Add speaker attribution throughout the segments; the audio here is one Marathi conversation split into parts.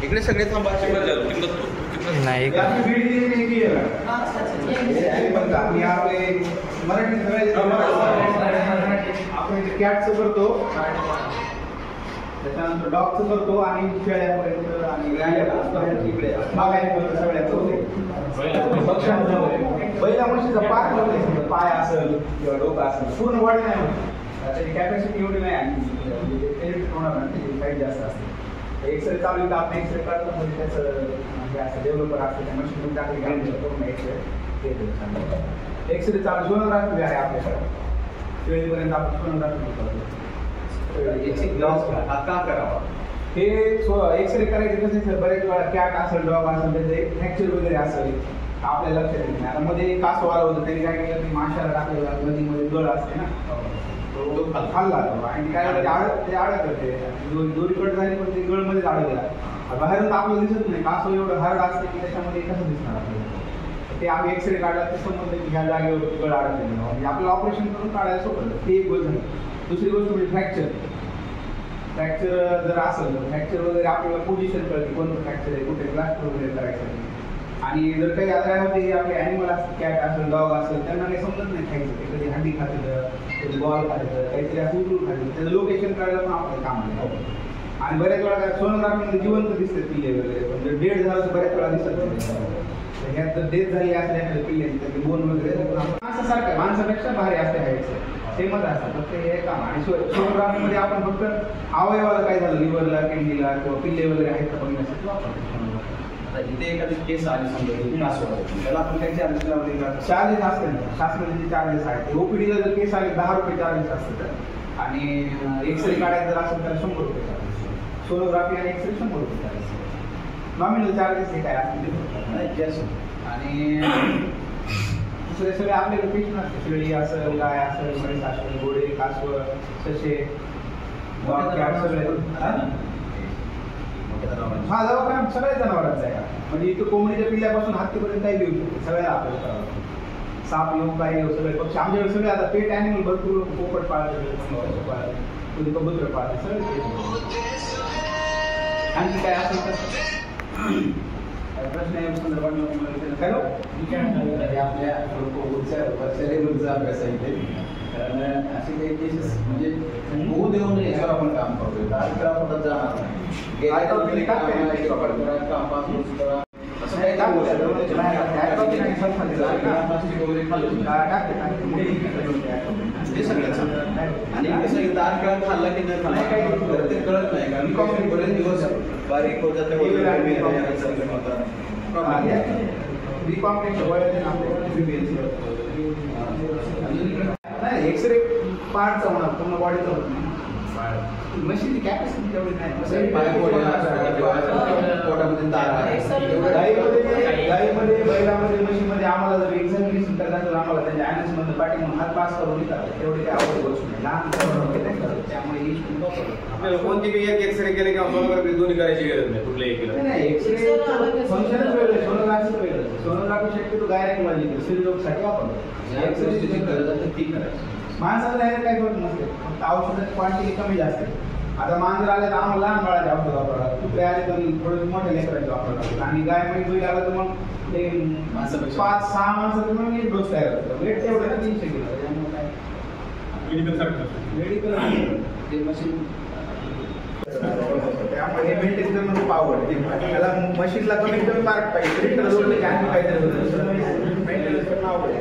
Speaker 1: इकडे सगळे थांबा नाही
Speaker 2: आपण कॅटचं करतो, त्याच्यानंतर डॉगचं करतो आणि शेळ्यापर्यंत आणि इकडे पहिल्या म्हशीचा पाय असेल किंवा डोकं असेल पूर्ण वाढ नाही होत, त्याची कॅपॅसिटी एवढी नाही आणि होणार त्याची फाईट जास्त असते. एक्सरे चालू आहे तर आपण एक्सरे काढतो म्हणजे त्याचं असं डेव्हलपर असतं त्या मशीन टाकली पूर्ण एक्सरे चालू सोनोग्राफी आहे आपल्याकडे शेळीपर्यंत आपण सोनोग्राफी करतो. का करावा हे एक्सरे करायचे कसे बरेच वेळा कॅट असेल डॉग असेल त्याचं फ्रॅक्चर वगैरे असेल आपल्या लक्षात येत नाही. आता मध्ये कास वाला होतं त्यांनी काय केलं की माशाला टाकलेला नदीमध्ये गळ असते ना तो खाल्ला आणि काय ते अडत होते दोरी कट झाली पण ते गळमध्येच अडकला. बाहेरून आपल्याला दिसत नाही कास एवढं हार्ड असते की त्याच्यामध्ये कसं दिसणार आपल्याला. ते आम्ही एक्सरे काढला ते समजलं की ह्या जागेवर गळ अडकलेलं म्हणजे आपलं ऑपरेशन करून काढायला सोपं. ते एक गोष्ट झाली. दुसरी गोष्ट म्हणजे फ्रॅक्चर जर असेल तर फ्रॅक्चर वगैरे आपल्याला पोझिशन कळते कोणतं फ्रॅक्चर आहे कुठे प्लास्टर वगैरे करायचं. आणि जर काही आता यामध्ये आपले ॲनिमल असतील कॅट असेल डॉग असेल त्यांना काही समजत नाही खायचं ते कधी हंडी खातं कधी बॉल खायचं काहीतरी असं उठून खायचं त्याचं लोकेशन कळायला पण आपलं काम आहे. आणि बऱ्याच वेळा काय सोनोग्राफीमध्ये जिवंत दिसते पिल्ले वगैरे पण जर डेड झालं तर बऱ्याच वेळा दिसत नाही. ह्यात जर डेथ झाली असल्या पिल्ले बोन वगैरे माणसासारखं माणसापेक्षा भारी असते ह्याचं सेमच असतात फक्त हे काम. आणि सोनोग्राफीमध्ये आपण फक्त अवयवाला काय झालं लिव्हरला किडनीला किंवा पिल्ले वगैरे आहेत का बघण्यासाठी वापरतो.
Speaker 3: इथे एखादी केस आली समजा त्याला आपण काही चार्जेस लावले का?
Speaker 2: चार्जेस असते ना शासनाचे चार्जेस आहेत. ओपीडीला जर केस आले 10 रुपये चार्जेस असतात आणि एक्सरे काढायचं जर असेल तर 100 रुपये चार्जेस. सोनोग्राफी आणि एक्सरे 100 रुपये चार्जेस. नॉमिनल चार्जेस हे काय असतील. आणि दुसरे सगळे आपल्याकडे पेशंट असते शेळी असेल गाय असेल म्हैस असेल घोडे कासव ससे सगळे हा दवाखाना सगळ्या जनावरांचा आहे म्हणजे इथं कोंबडीच्या पिल्ल्यापासून हत्तीपर्यंत काही देऊ शकतो सगळ्याला आपल्याला करावं. साप येऊ काय येऊ सगळे पक्षी आमच्याकडे सगळे आता पेट ॲनिमल भरपूर पोपट पाळतात कधी कबूतर पाळतात सगळे. आणखी काय असेल तर प्रश्न आहे संदर्भात हॅलो
Speaker 3: आपल्या वर्षाचा अभ्यास आहे कारण असे काही केसेस म्हणजे होऊ देऊ नये याच्यावर आपण काम करतोय. आपण जाणार नाही आणि कसं दार खेळात खाल्ला की नाही खाल्ला ते कळत नाही कारण बरेच दिवस बारीक होत जाते.
Speaker 2: एक्सरे पार्टचा होणार पूर्ण बॉडीचा होत नाही. मशीनची कॅपॅसिटी तेवढी नाही. गाईमध्ये बैलामध्ये म्हशीमध्ये आम्हाला जर एक्झामिनेशन करायचं तर आम्हाला त्यांच्या ॲनॅलिसिसमध्ये पाठी म्हणून हात पास करून येतात तेवढी काही आवड गोष्ट नाही. लहान त्यामुळे
Speaker 1: आपल्याला कोणती बी एक एक्सरे केले किंवा सोनोग्राफी दोन्ही करायची गरज नाही कुठल्याही
Speaker 2: नाही. एक्सरे फंक्शनच वेगळं सोनोग्राफीच वेगळं. सोनोग्राफी शक्यतो गायरेक्ट माझी सिरडोगसाठी वापरतो. एक्सरेची गरज आहे ती करायची. माणसाला डायरेक्ट काही फरक नसते फक्त औषधाची क्वांटिटी कमी जास्त आहे. आता मांजर आले तर आम्हाला लहान बाळाचे औषध वापरतात कुठे आले तर थोडे मोठ्या लेकरांचे वापरतात आणि गाय म्हणजे बैल आला तर मग ते 5-6 माणसाचं म्हणून एक डोस तयार होतं. वेट तेवढं ना 300 किलो त्यामुळे काय मेडिकल ते मशीन त्यामुळे हे मेंटेन करणं खूप आवड त्याला मशीनला कमीत कमी पार्ट पाहिजे लिटर जोडले की आणखी काहीतरी मेंटेनन्स करणं आवड आहे.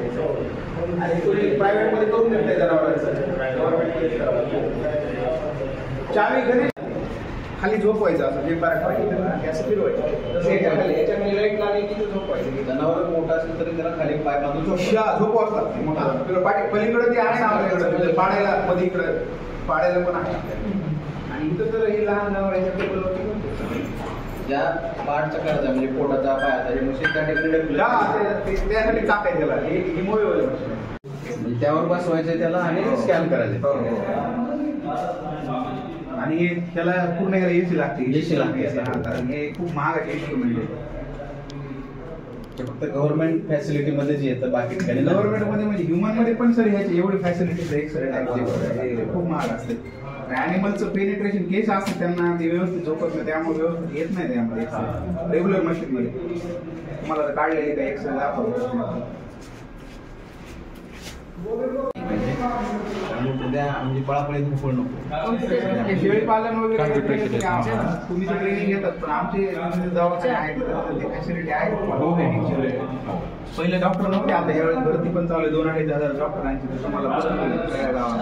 Speaker 2: आणि तुम्ही प्रायव्हेटमध्ये करून देताय जनावरांचं चावी घरी खाली झोपवायचं असं जे पार्ट पाहिजे असं फिरवायचं तसं याच्या खाली लाईट लागली की झोपवायचं.
Speaker 3: जनावर मोठा असेल तरी त्याला खाली पाय बांधून
Speaker 2: झोपवाच लागते मोठा पलीकडे ते आहे ना आपल्याकडे पाडायला मध्ये इकडे पाडायला पण आहे आणि इथं तर हे लहान जनावर याच्या टेबलवरती
Speaker 3: ज्या पार्टचा करायचा म्हणजे पोटाचा पायाचा हे मशीन त्या ठिकाणी
Speaker 2: त्यासाठी चाक आहे त्याला हे मोबाईल मशीन
Speaker 3: त्यावर बसवायचं त्याला आणि स्कॅन करायचं.
Speaker 2: आणि त्याला पूर्ण एसी लागते कारण हे खूप महाग इन्स्ट्रुमेंट आहे.
Speaker 3: फक्त गव्हर्नमेंट फॅसिलिटी मध्येच येतं बाकी ठिकाणी
Speaker 2: गव्हर्नमेंट मध्ये म्हणजे ह्युमन मध्ये पण सर ह्याची एवढी फॅसिलिटी खूप महाग असते. ॲनिमलचं पेनिट्रेशन केस असतं त्यांना ते व्यवस्थित झोपत नाही, त्यामुळे व्यवस्थित येत नाही त्यामध्ये रेग्युलर मशीनमध्ये. तुम्हाला तर काढलेली काही एक्सरे दाखवतो.
Speaker 3: म्हणजे पळापळी फळ नको.
Speaker 2: शेळी पालन वगैरे तुम्ही तर ट्रेनिंग घेतात, पण आमचे दवाखाने आहेत, फॅसिलिटी आहेत. पहिले डॉक्टर नव्हते, आता यावेळेस भरती पण चालू आहे. 2,000-2,500 डॉक्टरांची तुम्हाला बरं गावात.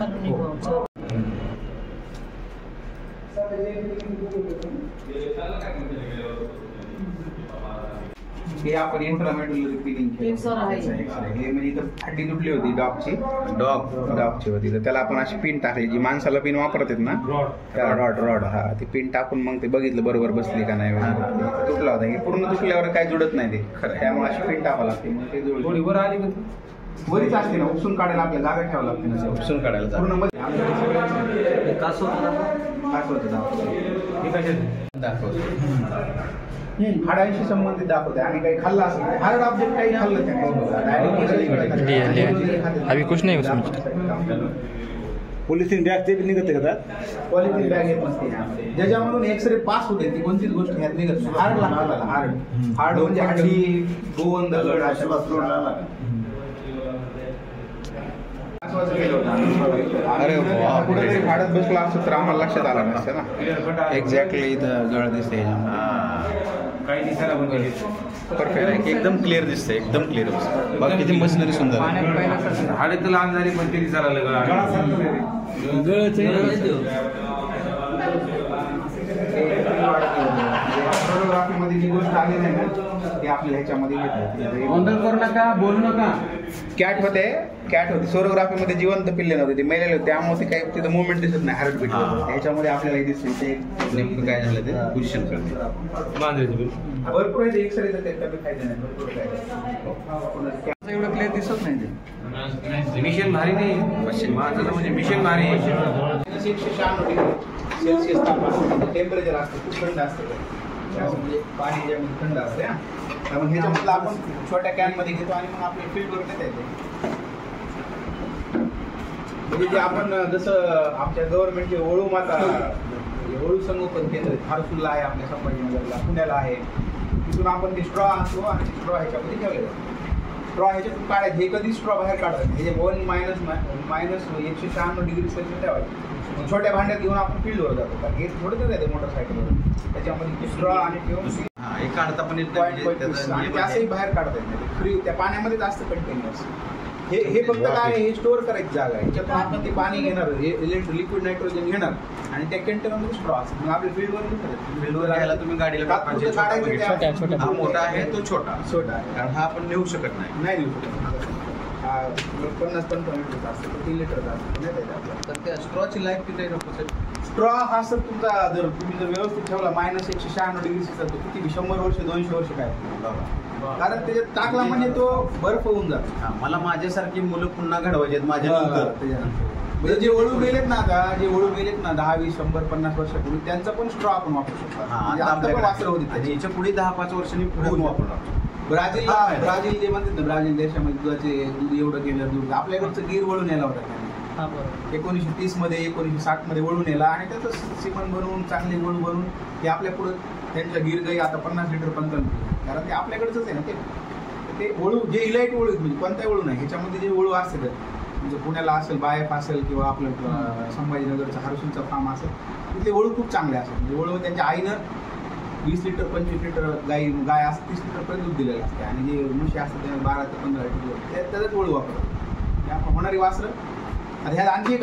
Speaker 2: हे आपण इंट्रामेड्युलरी फिलिंग केलं. हे म्हणजे इथं हड्डी तुटली होती डॉगची होती, तर त्याला आपण अशी पिन टाकली, जी माणसाला पिन वापरतात ना, रॉड हा, ती पिन टाकून मग ते बघितलं बरोबर बसली का नाही. तुटला होता, हे पूर्ण तुटल्यावर काही जुडत नाही ते, त्यामुळे अशी पिन टाकावं लागते. मग ते जुळली वर आली का वरीच असते ना, उपसून काढायला आपल्या जागा ठेवावं लागते ना,
Speaker 3: उपसून काढायला
Speaker 2: पूर्ण मध्ये हाडांशी संबंधित दाखवते. आणि काही खाल्लं असेल, हार्ड ऑब्जेक्ट काही खाल्लं
Speaker 4: अभी कुछ नहीं उसमें.
Speaker 5: पॉलिथिन बॅग ते निघते का?
Speaker 2: पॉलिथिन बॅग येत नसते ज्याच्यामधून एक्सरे पास होते, ती कोणतीच गोष्ट ह्यात निघत नाही. हार्ड लागतं त्याला, हार्ड म्हणजे हड्डी, बोन, दगड अशा. अरे कुठेतरी फाडत बसला असतो तर आम्हाला लक्षात आलं नसतं ना. एक्झॅक्टली इथं गळ दिसते,
Speaker 1: काही दिसायला पण गेली
Speaker 3: परफेक्ट आहे, एकदम क्लिअर दिसतं, एकदम क्लिअर दिसतं. बाकी किती मशिनरी सुंदर आहे.
Speaker 1: हाडे तर लहान झाली पण ते दिसायला
Speaker 2: फोटोग्राफीमध्ये जी गोष्ट आली नाही ना, ती आपल्या ह्याच्यामध्ये
Speaker 5: गोंधळ करू नका, बोलू नका.
Speaker 2: कॅट होती सोनोग्राफीमध्ये जिवंत पिल्ले नव्हते, ते मेलेले होते, त्यामुळे ते काही तिथं मुवमेंट दिसत नाही, हार्ट बीट. ह्याच्यामध्ये आपल्याला दिसते ते
Speaker 3: नेमकं काय झालं ते पोझिशन करते.
Speaker 2: भरपूर आहे एक्सरे ते कमी फायदे नाही, भरपूर काय एवढं क्लिअर दिसत नाही ते.
Speaker 1: मिशन भारी नाही, म्हणजे मिशन भारी.
Speaker 2: 196 डिग्री सेल्सिअस तापमान टेम्परेचर असतं, खूप थंड असतं. म्हणजे पाणी ज्यामध्ये थंड असते ना, त्यामुळे ह्याच्यामधलं आपण छोट्या कॅनमध्ये घेतो आणि मग आपल्या फील्डवर नेता येते. म्हणजे जे आपण जसं आमच्या गव्हर्नमेंटचे वळू माता वळू संगोपन केंद्र खारसूलला आहे, आपल्या संभाजीनगरला, पुण्याला आहे, तिथून आपण ते स्ट्रॉ आणतो आणि स्ट्रॉ ह्याच्यामध्ये ठेवले जातो. स्ट्रॉ ह्याच्यातून काढायचे, हे कधी स्ट्रॉ बाहेर काढायचे, हे 1-196 डिग्री सेल्सिअस ठेवायचे. छोट्या भांड्यात घेऊन आपण फील्डवर जातो, कारण हे थोडंच आहे मोटरसायकलवर, त्याच्यामध्ये स्ट्रॉ आणि ठेवून
Speaker 3: एक काढता पण
Speaker 2: आणि ते असंही बाहेर काढता येत नाही, फ्री त्या पाण्यामध्येच असतं कंटेनर्स. हे फक्त काय आहे, हे स्टोअर करायची जागा आहे. ह्याच्यातून आपण ते पाणी घेणार, लिक्विड नायट्रोजन घेणार आणि त्या कंटेनरमध्ये स्ट्रॉ असतो. मग आपल्या फील्डवर
Speaker 3: घ्यायला तुम्ही गाडीला
Speaker 4: छोटा
Speaker 3: मोठा आहे तो छोटा
Speaker 2: आहे,
Speaker 3: कारण हा आपण नेऊ शकत नाही
Speaker 2: नेऊ शकत. 50-55 लिटरचा असतो, 3 लिटरचा असतो.
Speaker 3: तर त्या स्ट्रॉची लाईफ किती नको सर?
Speaker 2: स्ट्रॉ हा सर तुमचा जर तुम्ही जर व्यवस्थित ठेवला -196 डिग्री सेल्सिअस, किती 100 वर्ष 200 वर्ष काय, कारण त्याच्यात टाकला म्हणजे तो बर्फ होऊन जातो.
Speaker 3: मला माझ्यासारखी मुलं पुन्हा घडवायचे माझ्या
Speaker 2: म्हणजे जे वळू गेलेत ना, आता जे वळू गेलेत ना 10, 20, 100, 50 वर्षापूर्वी, त्यांचा पण स्ट्रॉ आपण वापरू शकतो. वासर होते
Speaker 3: आणि याच्या पुढे 10-5 वर्षांनी पुढे वापरणार.
Speaker 2: ब्राझील जे म्हणतात ना, ब्राझील देशामध्ये दुधाचे दूध एवढं केलं, दूध आपल्याकडचं गीर वळून यायला होता त्यांनी 1930 मध्ये 1960 मध्ये वळून यायला, आणि त्याचं सिमन बनवून चांगली वळू बनवून ते आपल्या पुढे त्यांच्या गीर गाई आता 50 लिटर 55, कारण ते आपल्याकडचंच आहे ना. ते वळू जे इलाइट वळू म्हणजे कोणत्या वळू नाही, ह्याच्यामध्ये जे वळू असते म्हणजे पुण्याला असेल, बायफ असेल, किंवा आपलं संभाजीनगरचं हरसूलचा फार्म असेल, तिथले वळू खूप चांगले असतात. म्हणजे वळू त्यांच्या आईनं 20 लिटर 25 लिटर गाय असते, 30 लिटरपर्यंत दूध दिलेलं असते, आणि जे म्हशी असतात त्या 12 ते 15 लिटर त्याच्याच वळू वापरतात. होणारी वासरं. आता ह्यात आणखी एक